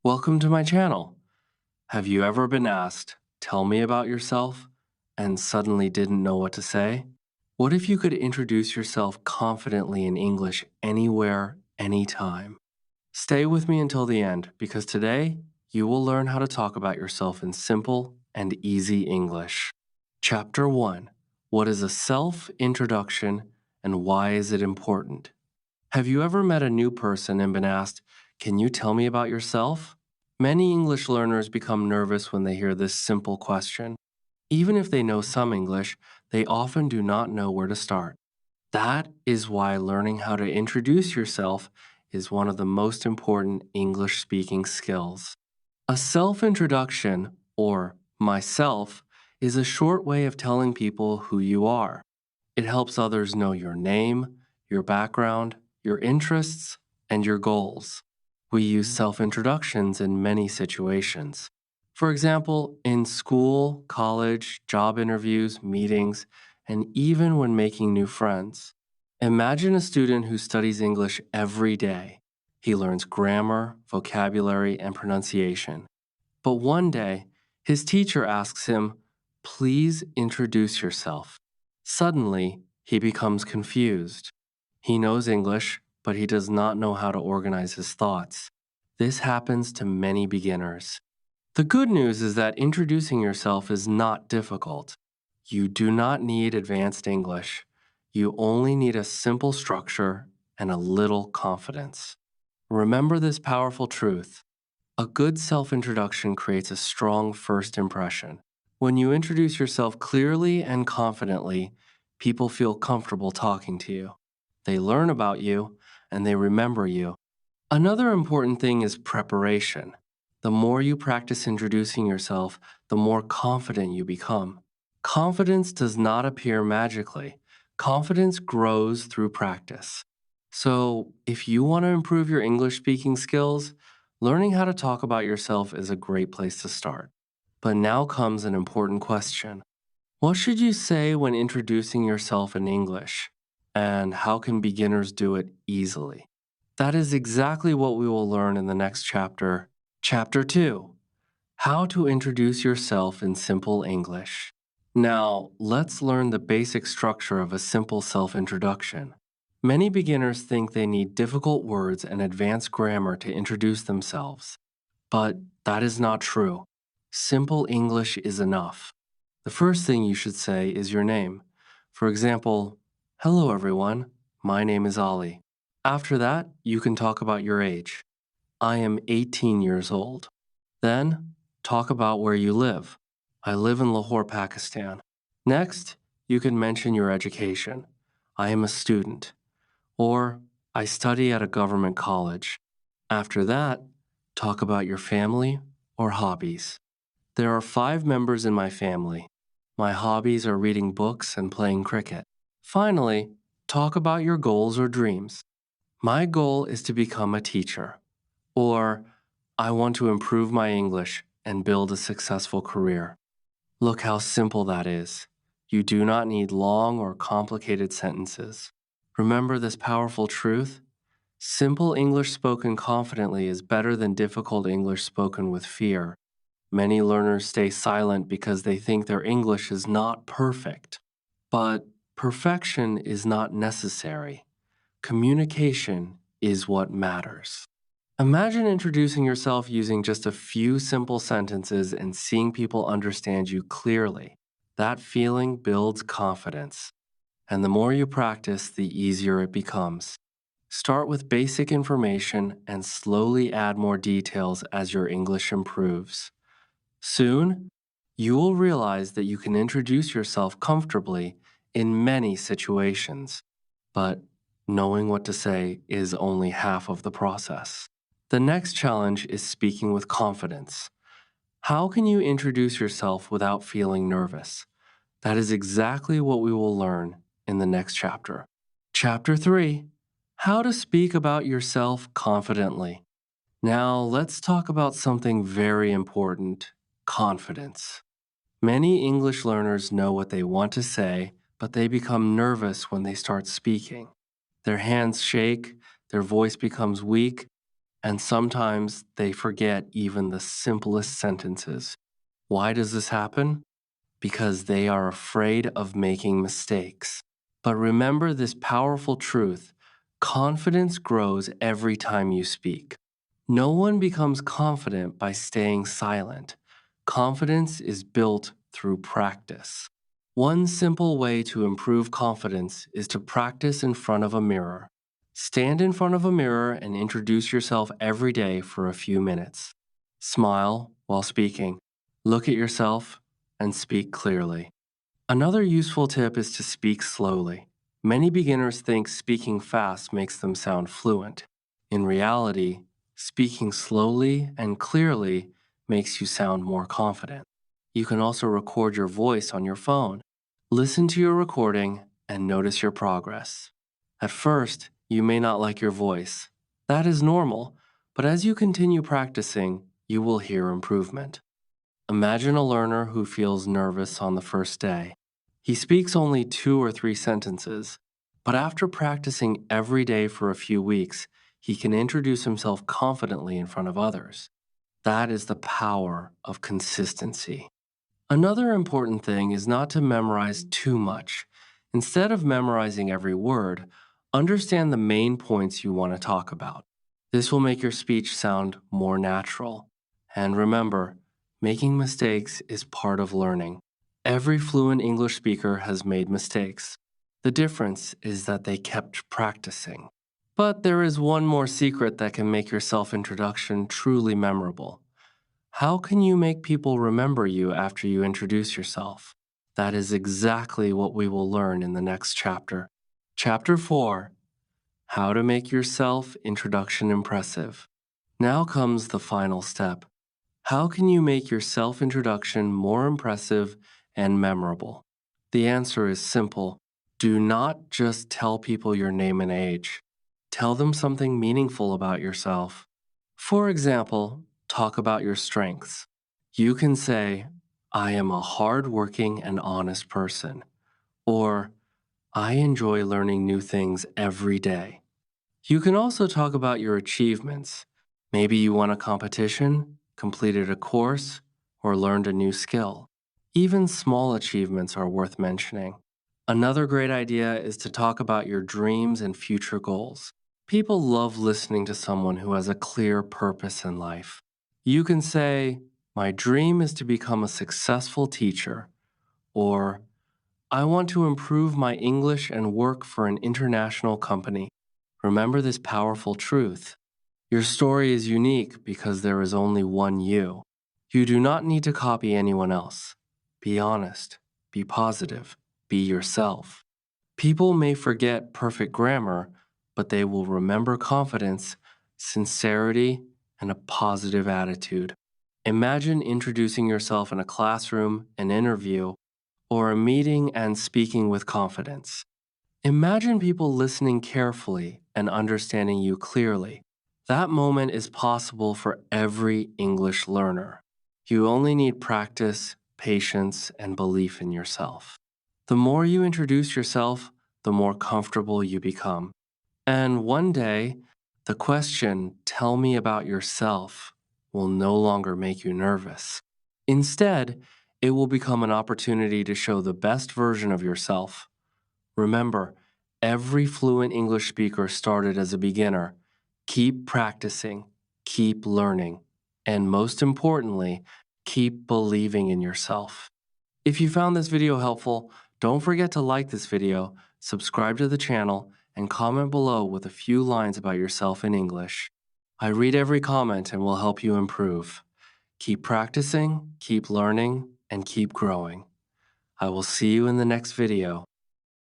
Welcome to my channel. Have you ever been asked, tell me about yourself, and suddenly didn't know what to say? What if you could introduce yourself confidently in English anywhere, anytime? Stay with me until the end because today you will learn how to talk about yourself in simple and easy English. Chapter 1. What is a self-introduction and why is it important? Have you ever met a new person and been asked, can you tell me about yourself? Many English learners become nervous when they hear this simple question. Even if they know some English, they often do not know where to start. That is why learning how to introduce yourself is one of the most important English speaking skills. A self-introduction, or myself, is a short way of telling people who you are. It helps others know your name, your background, your interests, and your goals. We use self-introductions in many situations. For example, in school, college, job interviews, meetings, and even when making new friends. Imagine a student who studies English every day. He learns grammar, vocabulary, and pronunciation. But one day, his teacher asks him, please introduce yourself. Suddenly, he becomes confused. He knows English, but he does not know how to organize his thoughts. This happens to many beginners. The good news is that introducing yourself is not difficult. You do not need advanced English. You only need a simple structure and a little confidence. Remember this powerful truth. A good self-introduction creates a strong first impression. When you introduce yourself clearly and confidently, people feel comfortable talking to you. They learn about you, and they remember you. Another important thing is preparation. The more you practice introducing yourself, the more confident you become. Confidence does not appear magically. Confidence grows through practice. So, if you want to improve your English speaking skills, learning how to talk about yourself is a great place to start. But now comes an important question. What should you say when introducing yourself in English? And how can beginners do it easily? That is exactly what we will learn in the next chapter. Chapter 2. How to introduce yourself in simple English. Now, let's learn the basic structure of a simple self-introduction. Many beginners think they need difficult words and advanced grammar to introduce themselves. But that is not true. Simple English is enough. The first thing you should say is your name. For example, hello everyone, my name is Ali. After that, you can talk about your age. I am 18 years old. Then, talk about where you live. I live in Lahore, Pakistan. Next, you can mention your education. I am a student. Or, I study at a government college. After that, talk about your family or hobbies. There are 5 members in my family. My hobbies are reading books and playing cricket. Finally, talk about your goals or dreams. My goal is to become a teacher. Or, I want to improve my English and build a successful career. Look how simple that is. You do not need long or complicated sentences. Remember this powerful truth? Simple English spoken confidently is better than difficult English spoken with fear. Many learners stay silent because they think their English is not perfect. But perfection is not necessary. Communication is what matters. Imagine introducing yourself using just a few simple sentences and seeing people understand you clearly. That feeling builds confidence. And the more you practice, the easier it becomes. Start with basic information and slowly add more details as your English improves. Soon, you will realize that you can introduce yourself comfortably in many situations. But knowing what to say is only half of the process. The next challenge is speaking with confidence. How can you introduce yourself without feeling nervous? That is exactly what we will learn in the next chapter. Chapter 3. How to speak about yourself confidently. Now, let's talk about something very important, confidence. Many English learners know what they want to say, but they become nervous when they start speaking. Their hands shake, their voice becomes weak, And sometimes they forget even the simplest sentences. Why does this happen? Because they are afraid of making mistakes. But remember this powerful truth: confidence grows every time you speak. No one becomes confident by staying silent. Confidence is built through practice. One simple way to improve confidence is to practice in front of a mirror. Stand in front of a mirror and introduce yourself every day for a few minutes. Smile while speaking. Look at yourself and speak clearly. Another useful tip is to speak slowly. Many beginners think speaking fast makes them sound fluent. In reality, speaking slowly and clearly makes you sound more confident. You can also record your voice on your phone. Listen to your recording and notice your progress. At first, you may not like your voice. That is normal, but as you continue practicing, you will hear improvement. Imagine a learner who feels nervous on the first day. He speaks only 2 or 3 sentences, but after practicing every day for a few weeks, he can introduce himself confidently in front of others. That is the power of consistency. Another important thing is not to memorize too much. Instead of memorizing every word, understand the main points you want to talk about. This will make your speech sound more natural. And remember, making mistakes is part of learning. Every fluent English speaker has made mistakes. The difference is that they kept practicing. But there is one more secret that can make your self introduction truly memorable. How can you make people remember you after you introduce yourself? That is exactly what we will learn in the next chapter. Chapter 4: How to Make Your Self Introduction Impressive. Now comes the final step. How can you make your self introduction more impressive and memorable? The answer is simple. Do not just tell people your name and age. Tell them something meaningful about yourself. For example, talk about your strengths. You can say, I am a hardworking and honest person, or I enjoy learning new things every day. You can also talk about your achievements. Maybe you won a competition, completed a course, or learned a new skill. Even small achievements are worth mentioning. Another great idea is to talk about your dreams and future goals. People love listening to someone who has a clear purpose in life. You can say, my dream is to become a successful teacher, or I want to improve my English and work for an international company. Remember this powerful truth. Your story is unique because there is only one you. You do not need to copy anyone else. Be honest, be positive, be yourself. People may forget perfect grammar, but they will remember confidence, sincerity, and a positive attitude. Imagine introducing yourself in a classroom, an interview, or a meeting and speaking with confidence. Imagine people listening carefully and understanding you clearly. That moment is possible for every English learner. You only need practice, patience, and belief in yourself. The more you introduce yourself, the more comfortable you become. And one day, the question, tell me about yourself, will no longer make you nervous. Instead, it will become an opportunity to show the best version of yourself. Remember, every fluent English speaker started as a beginner. Keep practicing, keep learning, and most importantly, keep believing in yourself. If you found this video helpful, don't forget to like this video, subscribe to the channel, and comment below with a few lines about yourself in English. I read every comment and will help you improve. Keep practicing, keep learning, and keep growing. I will see you in the next video.